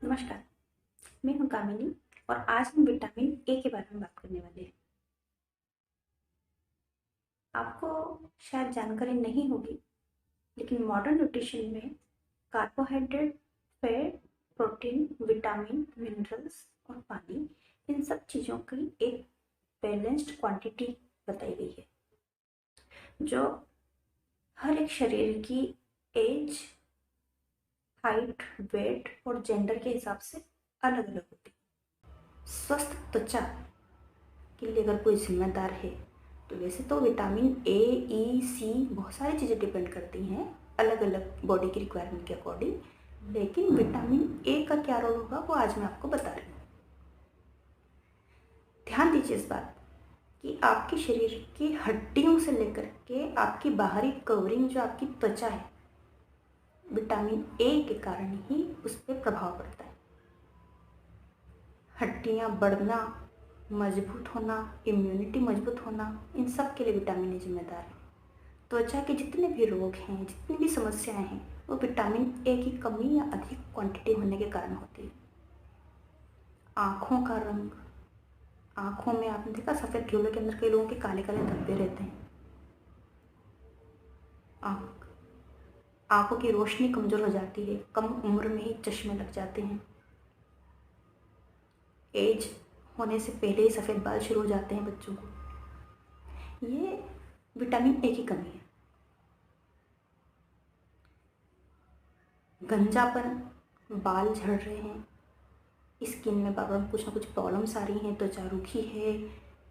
नमस्कार, मैं हूँ कामिनी और आज हम विटामिन ए के बारे में बात करने वाले हैं। आपको शायद जानकारी नहीं होगी, लेकिन मॉडर्न न्यूट्रिशन में carbohydrate, fat, protein, vitamin, minerals और पानी, इन सब चीज़ों की एक बैलेंस्ड क्वांटिटी बताई गई है, जो हर एक शरीर की एज, हाइट, वेट और जेंडर के हिसाब से अलग अलग होती है। स्वस्थ त्वचा के लिए अगर कोई जिम्मेदार है तो वैसे तो विटामिन ए, ई, सी बहुत सारी चीज़ें डिपेंड करती हैं अलग अलग बॉडी की रिक्वायरमेंट के अकॉर्डिंग, लेकिन विटामिन ए का क्या रोल होगा वो आज मैं आपको बता रही हूँ। ध्यान दीजिए इस बात कि आपके शरीर की हड्डियों से लेकर के आपकी बाहरी कवरिंग जो आपकी त्वचा है, विटामिन ए के कारण ही उस पर प्रभाव पड़ता है। हड्डियाँ बढ़ना, मजबूत होना, इम्यूनिटी मजबूत होना, इन सब के लिए विटामिन ए जिम्मेदार है। त्वचा के जितने भी रोग हैं, जितनी भी समस्याएं हैं, वो विटामिन ए की कमी या अधिक क्वांटिटी होने के कारण होती है। आँखों का रंग, आँखों में आपने देखा सफ़ेद घेलों के अंदर कई लोगों के काले काले धब्बे रहते हैं। आँख आँखों की रोशनी कमज़ोर हो जाती है, कम उम्र में ही चश्मे लग जाते हैं। एज होने से पहले ही सफ़ेद बाल शुरू हो जाते हैं बच्चों को। ये विटामिन ए की कमी है। गंजापन, बाल झड़ रहे हैं, स्किन में बार बार कुछ ना कुछ प्रॉब्लम्स आ रही हैं, त्वचा रूखी है,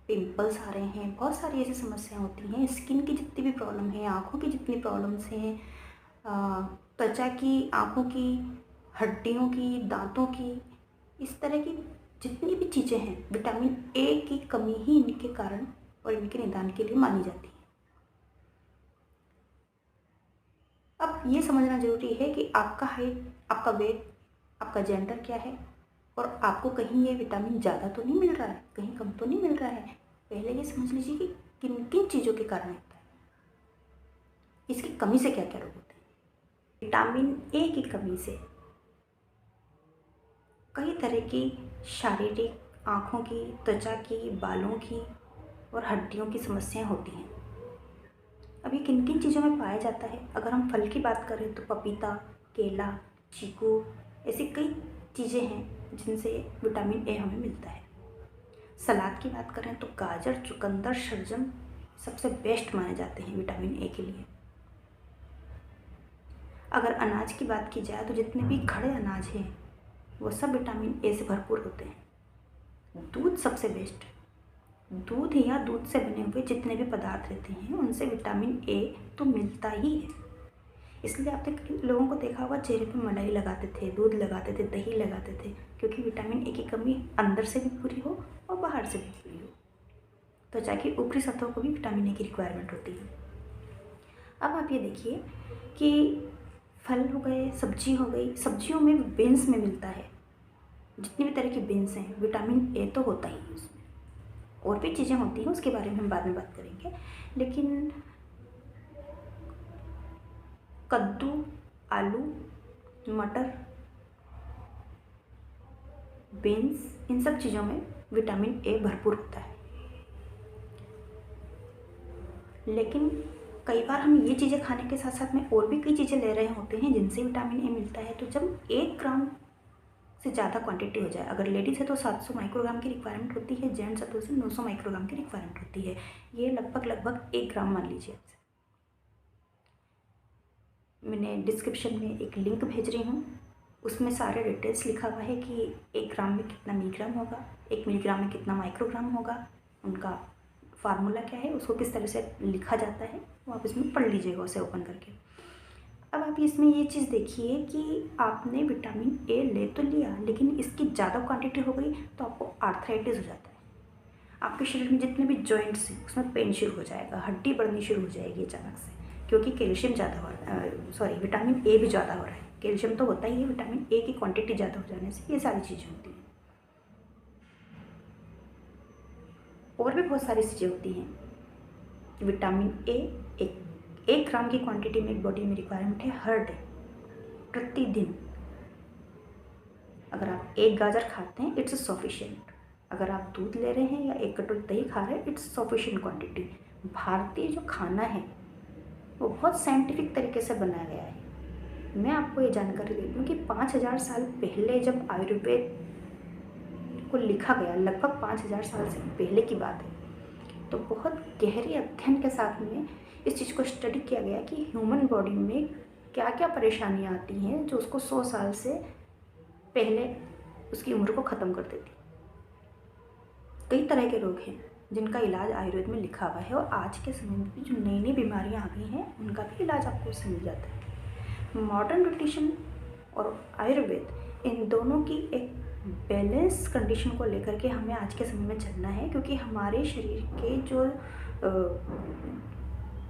पिंपल्स आ रहे हैं, बहुत सारी ऐसी समस्याएं होती हैं। स्किन की जितनी भी प्रॉब्लम है, आँखों की जितनी प्रॉब्लम्स हैं, त्वचा की, आँखों की, हड्डियों की, दांतों की, इस तरह की जितनी भी चीज़ें हैं, विटामिन ए की कमी ही इनके कारण और इनके निदान के लिए मानी जाती है। अब ये समझना ज़रूरी है कि आपका हाइट, आपका वेट, आपका जेंडर क्या है और आपको कहीं ये विटामिन ज़्यादा तो नहीं मिल रहा है, कहीं कम तो नहीं मिल रहा है। पहले ये समझ लीजिए कि किन किन चीज़ों के कारण होता है, इसकी कमी से क्या क्या रोग होते हैं। विटामिन ए की कमी से कई तरह की शारीरिक, आँखों की, त्वचा की, बालों की और हड्डियों की समस्याएं होती हैं। अब ये किन किन चीज़ों में पाया जाता है? अगर हम फल की बात करें तो पपीता, केला, चीकू, ऐसी कई चीज़ें हैं जिनसे विटामिन ए हमें मिलता है। सलाद की बात करें तो गाजर, चुकंदर, शलजम सबसे बेस्ट माने जाते हैं विटामिन ए के लिए। अगर अनाज की बात की जाए तो जितने भी खड़े अनाज हैं वो सब विटामिन ए से भरपूर होते हैं। दूध सबसे बेस्ट, दूध या दूध से बने हुए जितने भी पदार्थ रहते हैं उनसे विटामिन ए तो मिलता ही है। इसलिए आपने लोगों को देखा होगा चेहरे पे मलाई लगाते थे, दूध लगाते थे, दही लगाते थे, क्योंकि विटामिन ए की कमी अंदर से भी पूरी हो और बाहर से भी पूरी हो। त्वचा की ऊपरी सतहों को भी विटामिन ए की रिक्वायरमेंट होती है। अब आप ये देखिए कि फल हो गए, सब्जी हो गई, सब्जियों में बीन्स में मिलता है, जितनी भी तरह की बीन्स हैं विटामिन ए तो होता ही है उसमें। और भी चीज़ें होती हैं, उसके बारे में हम बाद में बात करेंगे। लेकिन कद्दू, आलू, मटर, बीन्स, इन सब चीज़ों में विटामिन ए भरपूर होता है। लेकिन कई बार हम ये चीज़ें खाने के साथ साथ में और भी कई चीज़ें ले रहे होते हैं जिनसे विटामिन ए मिलता है। तो जब 1 ग्राम से ज़्यादा क्वांटिटी हो जाए, अगर लेडीज़ है तो 700 माइक्रोग्राम की रिक्वायरमेंट होती है, जेंट्स है तो उसे 900 माइक्रोग्राम की रिक्वायरमेंट होती है। ये लगभग 1 ग्राम मान लीजिए। मैंने डिस्क्रिप्शन में एक लिंक भेज रही हूँ, उसमें सारे डिटेल्स लिखा हुआ है कि 1 ग्राम में कितना मिलीग्राम होगा, 1 मिलीग्राम में कितना माइक्रोग्राम होगा, उनका फार्मूला क्या है, उसको किस तरह से लिखा जाता है, वो आप इसमें पढ़ लीजिएगा उसे ओपन करके। अब आप इसमें ये चीज़ देखिए कि आपने विटामिन ए ले तो लिया, लेकिन इसकी ज़्यादा क्वांटिटी हो गई तो आपको आर्थराइटिस हो जाता है। आपके शरीर में जितने भी जॉइंट्स हैं उसमें पेन शुरू हो जाएगा, हड्डी बढ़नी शुरू हो जाएगी अचानक से, क्योंकि कैल्शियम ज़्यादा हो रहा है, सॉरी विटामिन ए भी ज़्यादा हो रहा है। कैल्शियम तो होता ही है, विटामिन ए की क्वांटिटी ज़्यादा हो जाने से ये सारी चीज़ें होती हैं। और भी बहुत सारी चीज़ें होती हैं। विटामिन ए एक ग्राम की क्वांटिटी में एक बॉडी में रिक्वायरमेंट है हर डे, प्रतिदिन। अगर आप एक गाजर खाते हैं इट्स सफिशिएंट, अगर आप दूध ले रहे हैं या एक कटोरी दही खा रहे हैं इट्स सफिशिएंट क्वांटिटी। भारतीय जो खाना है वो बहुत साइंटिफिक तरीके से बनाया गया है। मैं आपको ये जानकारी दे दूँ कि 5000 साल पहले जब आयुर्वेद को लिखा गया, लगभग 5000 साल से पहले की बात है, तो बहुत गहरे अध्ययन के साथ में इस चीज़ को स्टडी किया गया कि ह्यूमन बॉडी में क्या क्या परेशानियाँ आती हैं जो उसको 100 साल से पहले उसकी उम्र को ख़त्म कर देती। कई तरह के रोग हैं जिनका इलाज आयुर्वेद में लिखा हुआ है, और आज के समय में भी जो नई नई बीमारियाँ आ गई हैं उनका भी इलाज आपको उससे मिल जाता है। मॉडर्न न्यूट्रिशन और आयुर्वेद इन दोनों की एक बैलेंस कंडीशन को लेकर के हमें आज के समय में चलना है, क्योंकि हमारे शरीर के जो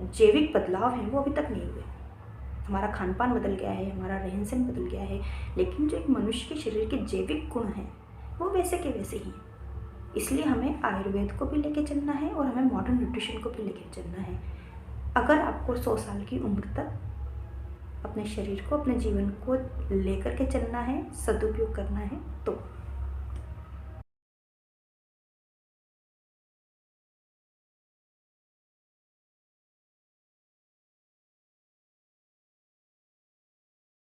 जैविक बदलाव हैं वो अभी तक नहीं हुए। हमारा खान पान बदल गया है, हमारा रहन सहन बदल गया है, लेकिन जो एक मनुष्य के शरीर के जैविक गुण हैं वो वैसे के वैसे ही हैं। इसलिए हमें आयुर्वेद को भी लेके चलना है और हमें मॉडर्न न्यूट्रिशन को भी लेके चलना है। अगर आपको 100 साल की उम्र तक अपने शरीर को, अपने जीवन को लेकर के चलना है, सदुपयोग करना है, तो